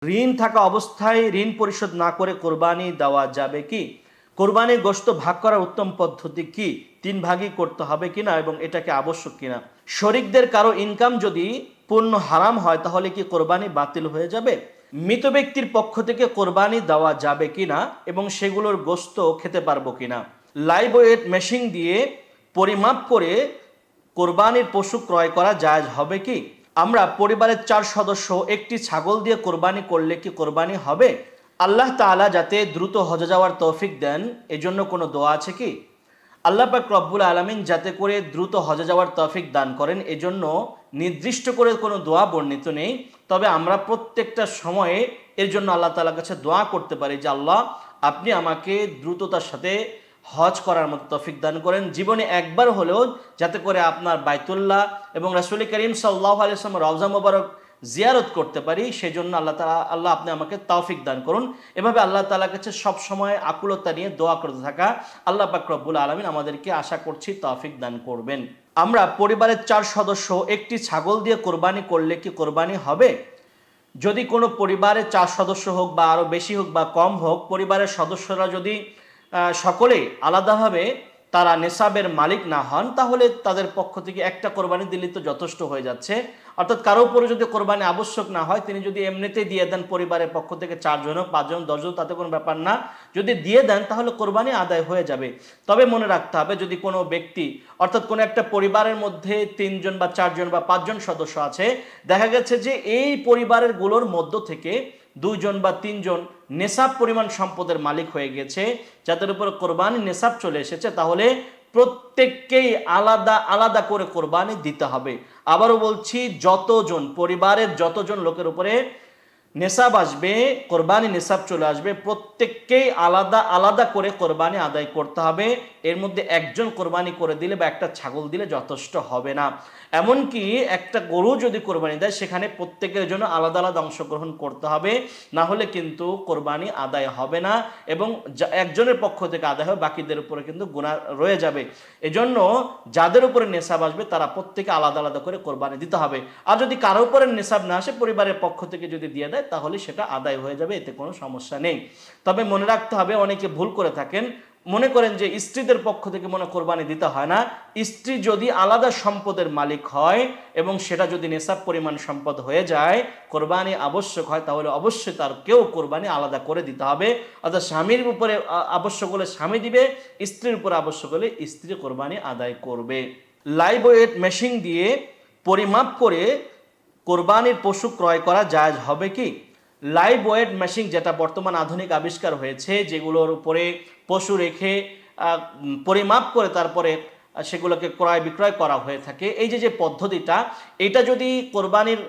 ঋণ থাকা অবস্থায় ঋণ পরিশোধ না করে কোরবানি দেওয়া যাবে কি? কোরবানির গোশত ভাগ করার উত্তম পদ্ধতি কি? ৩ ভাগই করতে হবে কিনা এবং এটাকে আবশ্যক কিনা? শরিকদের কারো ইনকাম যদি পূর্ণ হারাম হয় তাহলে কি কোরবানি বাতিল হয়ে যাবে? মৃত ব্যক্তির পক্ষ থেকে কোরবানি দেওয়া যাবে কিনা এবং সেগুলোর গোশত খেতে পারবো কিনা? লাইভ ওয়েট মেশিন দিয়ে পরিমাপ করে কোরবানির পশু ক্রয় করা জায়েজ হবে কি? আমরা পরিবারের ৪ সদস্য একটি ছাগল দিয়ে কোরবানি করলে কি কোরবানি হবে? আল্লাহ তাআলা যাতে দ্রুত হজে যাওয়ার তৌফিক দেন এজন্য কোনো দোয়া আছে কি? আল্লাহ পাক রব্বুল আলামিন যাতে করে দ্রুত হজে যাওয়ার তৌফিক দান করেন এজন্য নির্দিষ্ট করে কোনো দোয়া বর্ণিত নেই। তবে আমরা প্রত্যেকটা সময়ে এর জন্য আল্লাহ তাআলার কাছে দোয়া করতে পারি যে আল্লাহ আপনি আমাকে দ্রুততার সাথে হজ করার মতো তৌফিক দান করেন, জীবনে একবার হলেও যাতে করে আপনার বাইতুল্লাহ এবং রাসূল করিম সাল্লাল্লাহু আলাইহি ওয়াসাল্লাম রওজা মোবারক জিয়ারত করতে পারি, সেজন্য আল্লাহ আপনি আমাকে তৌফিক দান করুন। এভাবে আল্লাহ তাআলার কাছে সব সময় আকুলতা নিয়ে দোয়া করতে থাকা, আল্লাহ পাক রব্বুল আলামিন আমাদেরকে আশা করছি তৌফিক দান করবেন। আমরা পরিবারের ৪ সদস্য একটি ছাগল দিয়ে কোরবানি করলে কি কোরবানি হবে? যদি কোনো পরিবারে ৪ সদস্য হোক বা আরও বেশি হোক বা কম হোক, পরিবারের সদস্যরা যদি সকলেই আলাদাভাবে তারা নেশাবের মালিক না হন তাহলে তাদের পক্ষ থেকে একটা কোরবানি দিলে তো যথেষ্ট হয়ে যাচ্ছে। অর্থাৎ কারো উপরে যদি কোরবানি আবশ্যক না হয়, তিনি যদি এমনিতেই দিয়ে দেন পরিবারের পক্ষ থেকে ৪ জন হোক ৫ জন ১০ জন তাতে কোনো ব্যাপার না, যদি দিয়ে দেন তাহলে কোরবানি আদায় হয়ে যাবে। তবে মনে রাখতে হবে যদি কোনো ব্যক্তি অর্থাৎ কোনো একটা পরিবারের মধ্যে ৩ জন বা ৪ জন বা ৫ জন সদস্য আছে, দেখা গেছে যে এই পরিবারের গুলোর মধ্য থেকে ২ জন বা ৩ জন নেশাব পরিমাণ সম্পদের মালিক হয়ে গেছে, যাদের উপর কোরবানি নেশাব চলে এসেছে, তাহলে প্রত্যেককেই আলাদা আলাদা করে কোরবানি দিতে হবে। আবারও বলছি, যতজন পরিবারের যতজন লোকের উপরে নেশাব আসবে, কোরবানি নেশাব চলে আসবে, প্রত্যেককেই আলাদা আলাদা করে কোরবানি আদায় করতে হবে। এর মধ্যে একজন কোরবানি করে দিলে বা একটা ছাগল দিলে যথেষ্ট হবে না। এমনকি একটা গরু যদি কোরবানি দেয় সেখানে প্রত্যেকের জন্য আলাদা আলাদা অংশগ্রহণ করতে হবে, না হলে কিন্তু কোরবানি আদায় হবে না এবং একজনের পক্ষ থেকে আদায় হবে, বাকিদের উপরে কিন্তু গুনাহ রয়ে যাবে। এজন্য যাদের উপরে নেশাব আসবে তারা প্রত্যেকে আলাদা আলাদা করে কোরবানি দিতে হবে। আর যদি কারো উপরে নেশাব না আসে, পরিবারের পক্ষ থেকে যদি দিয়ে দেয় তাহলে সেটা আদায় হয়ে যাবে, এতে কোনো সমস্যা নেই। তবে মনে রাখতে হবে, অনেকে ভুল করে থাকেন, মনে করেন যে স্ত্রীদের পক্ষ থেকে কোরবানি দিতে হয় না। স্ত্রী যদি আলাদা সম্পদের মালিক হয় এবং সেটা যদি নেশাব পরিমাণ সম্পদ হয়ে যায়, কোরবানি আবশ্যক হয়, তাহলে অবশ্যই তার কেউ কোরবানি আলাদা করে দিতে হবে। অর্থাৎ স্বামীর উপরে আবশ্যক হলে স্বামী দিবে, স্ত্রীর উপরে আবশ্যক হলে স্ত্রী কোরবানি আদায় করবে। লাইভ ওয়েট মেশিন দিয়ে পরিমাপ করে কোরবানির পশু ক্রয় করা জায়েজ হবে কি? লাইভ ওয়েট মেশিন যেটা বর্তমান আধুনিক আবিষ্কার হয়েছে, যেগুলোর উপরে পশু রেখে পরিমাপ করে তারপরে সেগুলোকে ক্রয় বিক্রয় করা হয়ে থাকে, এই যে পদ্ধতিটা, এটা যদি কোরবানির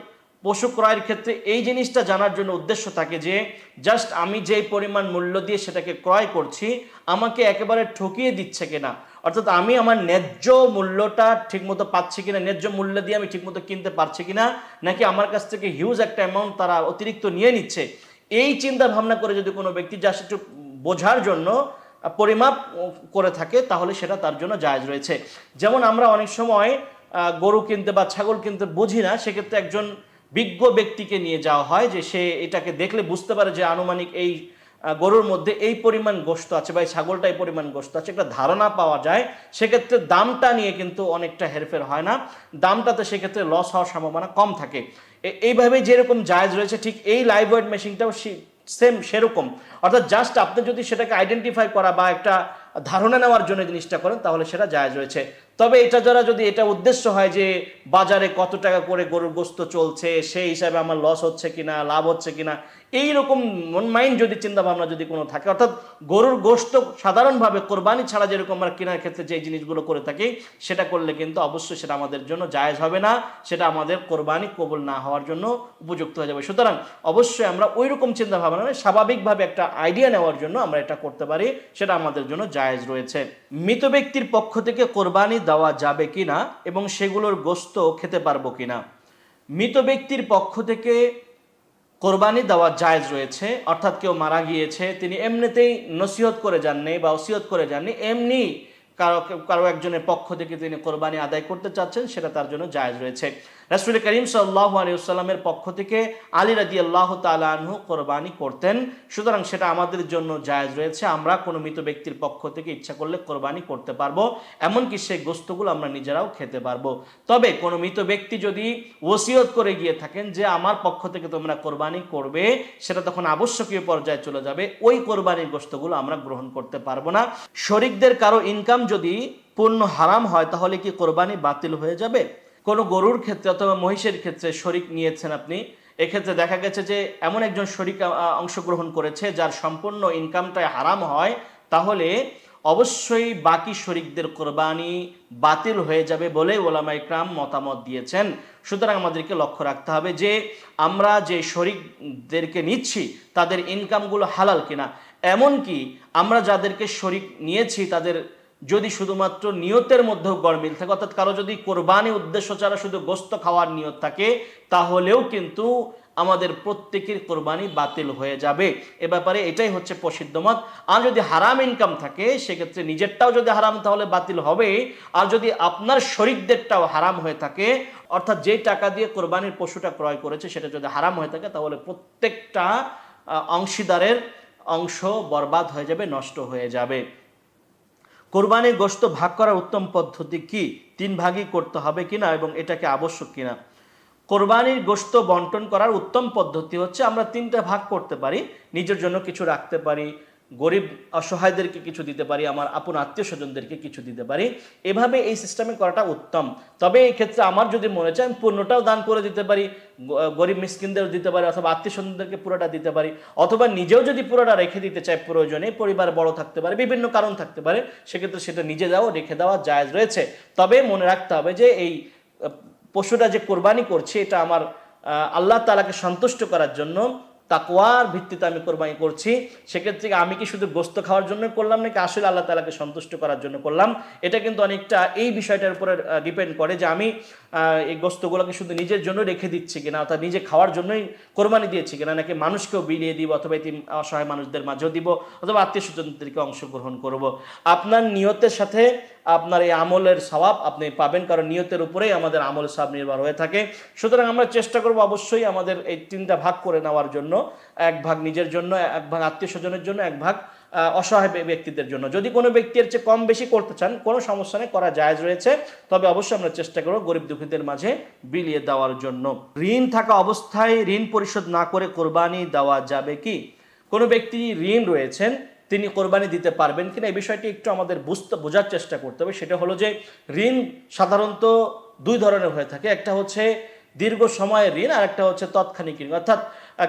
পশু ক্রয়ের ক্ষেত্রে এই জিনিসটা জানার জন্য উদ্দেশ্য থাকে যে জাস্ট আমি যেই পরিমাণ মূল্য দিয়ে সেটাকে ক্রয় করছি আমাকে একেবারে ঠকিয়ে দিচ্ছে কিনা, অর্থাৎ আমি আমার ন্যায্য মূল্যটা ঠিকমতো পাচ্ছি কিনা, ন্যায্য মূল্য দিয়ে আমি ঠিকমতো কিনতে পারছি কিনা, নাকি আমার কাছ থেকে হিউজ একটা অ্যামাউন্ট তারা অতিরিক্ত নিয়ে নিচ্ছে, এই চিন্তা ভাবনা করে যদি কোনো ব্যক্তি জাস্ট একটু বোঝার জন্য পরিমাপ করে থাকে তাহলে সেটা তার জন্য জায়েজ রয়েছে। যেমন আমরা অনেক সময় গরু কিনতে বা ছাগল কিনতে বুঝি না, সেক্ষেত্রে একজন বিজ্ঞ ব্যক্তিকে নিয়ে যাওয়া হয় যে সে এটাকে দেখলে বুঝতে পারে যে আনুমানিক এই গরুর মধ্যে এই পরিমাণ গোশত আছে বা এই ছাগলটা এই পরিমাণ গোশত আছে, একটা ধারণা পাওয়া যায়। সেক্ষেত্রে দামটা নিয়ে কিন্তু অনেকটা হেরফের হয় না, দামটাতে সেক্ষেত্রে লস হওয়ার সম্ভাবনা কম থাকে। এইভাবে যেরকম জায়েজ রয়েছে ঠিক এই লাইভ ওয়েট মেশিনটাও সেম সেরকম। অর্থাৎ জাস্ট আপনি যদি সেটাকে আইডেন্টিফাই করা বা একটা ধারণা নেওয়ার জন্য জিনিসটা করেন তাহলে সেটা জায়েজ রয়েছে। তবে এটা যারা যদি এটা উদ্দেশ্য হয় যে বাজারে কত টাকা করে গরুর গোশত চলছে সেই হিসাবে আমার লস হচ্ছে কিনা লাভ হচ্ছে কিনা, এইরকম মন মাইন্ড যদি চিন্তা ভাবনা যদি কোনো থাকে, অর্থাৎ গরুর গোশত সাধারণভাবে কোরবানি ছাড়া যেরকম আমরা কেনার ক্ষেত্রে যে জিনিসগুলো করে থাকি সেটা করলে কিন্তু অবশ্যই সেটা আমাদের জন্য জায়েজ হবে না, সেটা আমাদের কোরবানি কবুল না হওয়ার জন্য উপযুক্ত হয়ে যাবে। সুতরাং অবশ্যই আমরা ওই রকম চিন্তা ভাবনা নয়, স্বাভাবিকভাবে একটা আইডিয়া নেওয়ার জন্য আমরা এটা করতে পারি, সেটা আমাদের জন্য জায়েজ রয়েছে। মৃত ব্যক্তির পক্ষ থেকে কোরবানি দেওয়া যাবে কিনা এবং সেগুলোর গোশত খেতে পারবো কিনা? মৃত ব্যক্তির পক্ষ থেকে কোরবানি দেওয়া জায়েজ রয়েছে, অর্থাৎ কেউ মারা গিয়েছে, তিনি এমনিতেই নসিহত করে যাননি বা ওসিয়ত করে যাননি, এমনি কারো কারো একজনের পক্ষ থেকে তিনি কোরবানি আদায় করতে চাচ্ছেন, সেটা তার জন্য জায়েজ রয়েছে। রাসূল করিম সাল্লাল্লাহু আলাইহি ওয়াসাল্লামের পক্ষ থেকে আলী রাদিয়াল্লাহু তাআলা আনহু কোরবানি করতেন। সুতরাং সেটা আমাদের জন্য জায়েজ রয়েছে। আমরা কোনো মৃত ব্যক্তির পক্ষ থেকে ইচ্ছা করলে কোরবানি করতে পারবো, এমনকি সেই গোশতগুলো আমরা নিজেরাও খেতে পারবো। তবে কোনো মৃত ব্যক্তি যদি ওসিয়ত করে গিয়ে থাকেন যে আমার পক্ষ থেকে তোমরা কোরবানি করবে, সেটা তখন আবশ্যকীয় পর্যায়ে চলে যাবে, ওই কোরবানির গোশতগুলো আমরা গ্রহণ করতে পারবো না। শরীকদের কারো ইনকাম যদি পূর্ণ হারাম হয় তাহলে কি কোরবানি বাতিল হয়ে যাবে? কোনো গরুর ক্ষেত্রে অথবা মহিষের ক্ষেত্রে শরিক নিয়েছেন আপনি, এক্ষেত্রে দেখা গেছে যে এমন একজন শরিক অংশগ্রহণ করেছে যার সম্পূর্ণ ইনকামটাই হারাম হয়, তাহলে অবশ্যই বাকি শরিকদের কোরবানি বাতিল হয়ে যাবে বলে ওলামা ইকরাম মতামত দিয়েছেন। সুতরাং আমাদেরকে লক্ষ্য রাখতে হবে যে আমরা যে শরিকদেরকে নিচ্ছি তাদের ইনকামগুলো হালাল কিনা। এমনকি আমরা যাদেরকে শরিক নিয়েছি তাদের যদি শুধুমাত্র নিয়তের মধ্যেও গড়মিল থাকে, অর্থাৎ কারো যদি কোরবানি উদ্দেশ্য ছাড়া শুধু গোশত খাওয়ার নিয়ত থাকে, তাহলেও কিন্তু আমাদের প্রত্যেকের কোরবানি বাতিল হয়ে যাবে। এ ব্যাপারে এটাই হচ্ছে প্রসিদ্ধ মত। আর যদি হারাম ইনকাম থাকে সেক্ষেত্রে নিজেরটাও যদি হারাম তাহলে বাতিল হবে। আর যদি আপনার শরিকদেরটাও হারাম হয়ে থাকে, অর্থাৎ যে টাকা দিয়ে কোরবানির পশুটা ক্রয় করেছে সেটা যদি হারাম হয়ে থাকে, তাহলে প্রত্যেকটা অংশীদারের অংশ বরবাদ হয়ে যাবে, নষ্ট হয়ে যাবে। কোরবানির গোশত ভাগ করার উত্তম পদ্ধতি কি? 3 ভাগই করতে হবে কিনা এবং এটাকে আবশ্যক কিনা? কোরবানির গোশত বন্টন করার উত্তম পদ্ধতি হচ্ছে আমরা 3টা ভাগ করতে পারি। নিজের জন্য কিছু রাখতে পারি, গরিব অসহায়দেরকে কিছু দিতে পারি, আমার আপন আত্মীয় স্বজনদেরকে কিছু দিতে পারি। এভাবে এই সিস্টেমে করাটা উত্তম। তবে এই ক্ষেত্রে আমার যদি মনে চায় আমি পূর্ণটাও দান করে দিতে পারি, গরিব মিসকিনদের দিতে পারি, অথবা আত্মীয় স্বজনদেরকে পুরোটা দিতে পারি, অথবা নিজেও যদি পুরোটা রেখে দিতে চাই, প্রয়োজনে পরিবার বড় থাকতে পারে, বিভিন্ন কারণ থাকতে পারে, সেক্ষেত্রে সেটা নিজে রেখে দেওয়া জায়েজ রয়েছে। তবে মনে রাখতে হবে যে এই পশুটা যে কোরবানি করছে এটা আমার আল্লাহ তাআলাকে সন্তুষ্ট করার জন্য তাকওয়ার ভিত্তিতে আমি কোরবানি করছি। সেক্ষেত্রে আমি কি শুধু গোশত খাওয়ার জন্য করলাম নাকি আসলে আল্লাহ তাআলাকে সন্তুষ্ট করার জন্য করলাম, এটা কিন্তু অনেকটা এই বিষয়টার উপরে ডিপেন্ড করে যে আমি এই গোশতগুলোকে শুধু নিজের জন্য রেখে দিচ্ছি কিনা, অর্থাৎ নিজে খাওয়ার জন্যই কোরবানি দিয়েছি কিনা, নাকি মানুষকেও বিলিয়ে দিব, অথবা এতিম অসহায় মানুষদের মাঝেও দিব, অথবা আত্মীয় স্বজনদেরকে অংশগ্রহণ করব। আপনার নিয়তের সাথে আপনার এই আমলের সওয়াব আপনি পাবেন, কারণ নিয়তের উপরেই আমাদের আমল সওয়াব নির্ভর হয়ে থাকে। সুতরাং আমরা চেষ্টা করব অবশ্যই আমাদের এই 3টা ভাগ করে নেওয়ার জন্য, 1 ভাগ নিজের জন্য, 1 ভাগ আত্মীয় স্বজনের জন্য, 1 ভাগ অসহায় ব্যক্তিদের জন্য। যদি কোনো ব্যক্তির চেয়ে কম বেশি করতে চান কোনো সমস্যা নেই, করা জায়েজ রয়েছে। তবে অবশ্যই আমরা চেষ্টা করব গরিব দুঃখীদের মাঝে বিলিয়ে দেওয়ার জন্য। ঋণ থাকা অবস্থায় ঋণ পরিশোধ না করে কোরবানি দেওয়া যাবে কি? কোনো ব্যক্তি ঋণ রয়েছেন, তিনি কোরবানি দিতে পারবেন কিনা এই বিষয়টি একটু আমাদের বোঝার চেষ্টা করতে হবে। সেটা হলো যে ঋণ সাধারণত 2 ধরনের হয়ে থাকে। একটা হচ্ছে দীর্ঘ সময়ের ঋণ, আর একটা হচ্ছে তৎক্ষণিক ঋণ। অর্থাৎ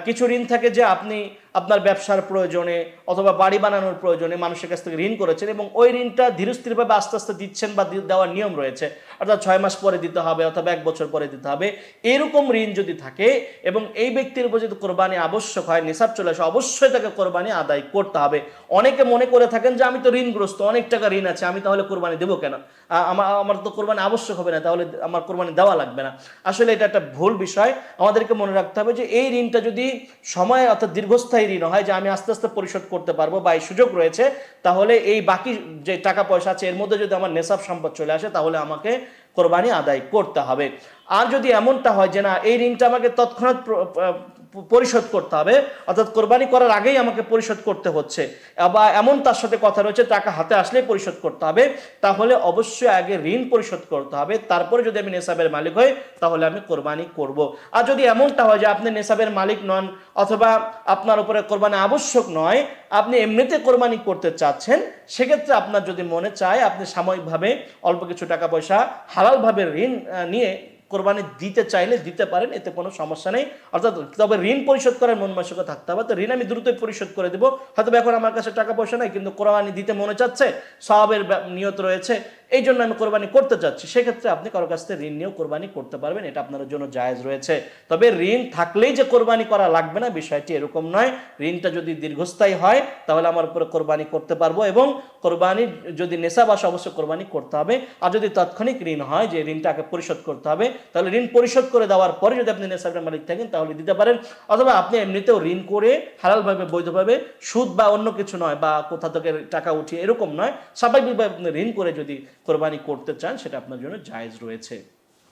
কিছু ঋণ থাকে যে আপনি আপনার ব্যবসার প্রয়োজনে অথবা বাড়ি বানানোর প্রয়োজনে মানুষের কাছ থেকে ঋণ করেছেন এবং ওই ঋণটা ধীরস্থিরভাবে আস্তে আস্তে দিচ্ছেন বা দেওয়ার নিয়ম রয়েছে, অর্থাৎ 6 মাস পরে দিতে হবে অথবা 1 বছর পরে দিতে হবে। এরকম ঋণ যদি থাকে এবং এই ব্যক্তির উপর যদি কোরবানি আবশ্যক হয়, নিসাব চলে আসে, অবশ্যই তাকে কোরবানি আদায় করতে হবে। অনেকে মনে করে থাকেন যে আমি তো ঋণগ্রস্ত, অনেক টাকা ঋণ আছে, আমি তাহলে কোরবানি দেবো কেন, আমার তো কোরবানি আবশ্যক হবে না, তাহলে আমার কোরবানি দেওয়া লাগবে না। আসলে এটা একটা ভুল বিষয়। আমাদেরকে মনে রাখতে হবে যে এই ঋণটা যদি সময় অর্থাৎ দীর্ঘস্থায়ী ঋণ হয়, যে আমি আস্তে আস্তে পরিশোধ করতে পারবো বা এই সুযোগ রয়েছে, তাহলে এই বাকি যে টাকা পয়সা আছে এর মধ্যে যদি আমার নেশাব সম্পদ চলে আসে তাহলে আমাকে কোরবানি আদায় করতে হবে। আর যদি এমনটা হয় যে না এই ঋণটা আমাকে তৎক্ষণাৎ পরিশোধ করতে হবে, অর্থাৎ কোরবানি করার আগেই আমাকে পরিশোধ করতে হচ্ছে, বা এমন তার সাথে কথা রয়েছে টাকা হাতে আসলেই পরিশোধ করতে হবে, তাহলে অবশ্যই আগে ঋণ পরিশোধ করতে হবে। তারপরে যদি আমি নেশাবের মালিক হই তাহলে আমি কোরবানি করব। আর যদি এমনটা হয় যে আপনি নেশাবের মালিক নন অথবা আপনার উপরে কোরবানি আবশ্যক নয়, আপনি এমনিতে কোরবানি করতে চাচ্ছেন, সেক্ষেত্রে আপনার যদি মনে চায় আপনি সাময়িকভাবে অল্প কিছু টাকা পয়সা হালালভাবে ঋণ নিয়ে কোরবানি দিতে চাইলে দিতে পারেন, এতে কোনো সমস্যা নেই। অর্থাৎ তবে ঋণ পরিশোধ করার মন মানসিকতা থাকতে হবে। তো ঋণ আমি দ্রুতই পরিশোধ করে দেবো, হয়তো এখন আমার কাছে টাকা পয়সা নাই কিন্তু কোরবানি দিতে মনে চাচ্ছে, সওয়াবের নিয়ত রয়েছে, এই জন্য আমি কোরবানি করতে চাচ্ছি, সেক্ষেত্রে আপনি কারো কাছ থেকে ঋণ নিয়েও কোরবানি করতে পারবেন, এটা আপনার জন্য জায়েজ রয়েছে। তবে ঋণ থাকলেই যে কোরবানি করা লাগবে না বিষয়টি এরকম নয়। ঋণটা যদি দীর্ঘস্থায়ী হয় তাহলে আমার উপরে কোরবানি করতে পারবো, এবং কোরবানি যদি নেশাব আসে অবশ্যই কোরবানি করতে হবে। আর যদি তাৎক্ষণিক ঋণ হয় যে ঋণটাকে পরিশোধ করতে হবে, তাহলে ঋণ পরিশোধ করে দেওয়ার পরে যদি আপনি নেশাবের মালিক থাকেন তাহলে দিতে পারেন, অথবা আপনি এমনিতেও ঋণ করে হালালভাবে বৈধভাবে, সুদ বা অন্য কিছু নয় বা কোথা থেকে টাকা উঠিয়ে এরকম নয়, স্বাভাবিকভাবে আপনি ঋণ করে যদি কোরবানি করতে চান সেটা আপনার জন্য জায়েজ রয়েছে।